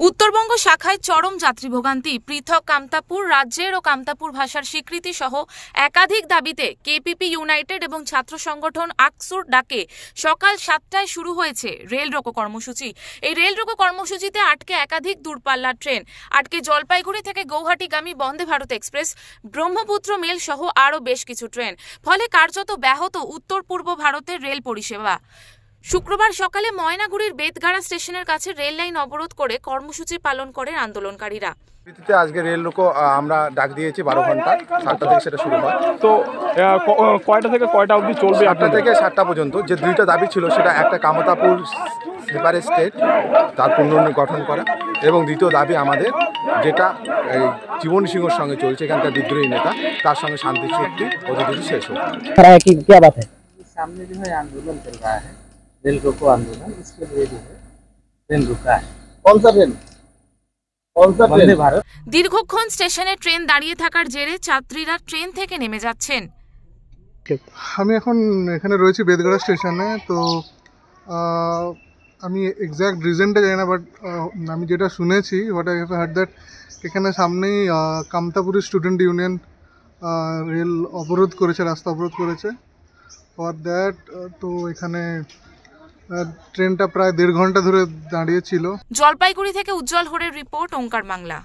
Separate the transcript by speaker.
Speaker 1: উত্তরবঙ্গ শাখায় চরম যাত্রী ভোগান্তি, পৃথক কামতাপুর রাজ্যের ও কামতাপুর ভাষার স্বীকৃতি সহ একাধিক দাবিতে কেপিপি ইউনাইটেড এবং ছাত্র সংগঠন আকসুর ডাকে সকাল 7টায় শুরু হয়েছে রেল রোকো কর্মসূচি। এই রেল রোকো কর্মসূচিতে আটকে একাধিক দূরপাল্লার ট্রেন, আটকে জলপাইগুড়ি থেকে গৌহাটিগামী বন্দে ভারত এক্সপ্রেস, ব্রহ্মপুত্র মেল সহ আরও বেশ কিছু ট্রেন। ফলে কার্যত ব্যাহত উত্তর পূর্ব ভারতের রেল পরিষেবা। শুক্রবার সকালে ময়নাগুড়ির বেতগাড়া স্টেশনের কাছে রেল লাইন অবরোধ করে কর্মসূচি পালন করেন আন্দোলনকারীরা।
Speaker 2: আজকে রেল রোকো আমরা ডাক দিয়েছি 12 ঘন্টা, 7টা থেকে সেটা শুরু হয়।
Speaker 3: তো কয়টা থেকে কয়টা অবধি চলবে?
Speaker 2: 8টা থেকে 7টা পর্যন্ত। যে দুইটা দাবি ছিল সেটা একটা কামতাপুর সেপারেট স্টেট তার পুনর্গঠন করা, এবং দ্বিতীয় দাবি আমাদের যেটা এই জীবন সিংহর সঙ্গে চলছে এখানকার বিদ্রোহী নেতা, তার সঙ্গে শান্তি চুক্তি অতি শেষ হোক।
Speaker 4: सामने जो है आंदोलन चल रहा है, रेल रोको आंदोलन, इसके लिए जो है ट्रेन रुका है। कौन सा ट्रेन? वंदे भारत।
Speaker 1: দীর্ঘক্ষণ স্টেশনে ট্রেন দাঁড়িয়ে থাকার জেরে যাত্রীরা ট্রেন থেকে নেমে যাচ্ছেন।
Speaker 5: আমি এখন এখানে রয়েছি বেতগাড়া স্টেশনে। তো আমি এক্স্যাক্ট রিজনটা জানি না, বাট আমি যেটা শুনেছি, what I have heard that এখানে সামনেই কামতাপুরি স্টুডেন্ট ইউনিয়ন রেল অবরোধ করেছে, রাস্তা অবরোধ করেছে ফর দ্যাট। তো এখানে ট্রেনটা প্রায় 1.5 ঘন্টা ধরে দাঁড়িয়েছিল।
Speaker 1: জলপাইগুড়ি থেকে উজ্জ্বল হোরের রিপোর্ট, ওঙ্কার বাংলা।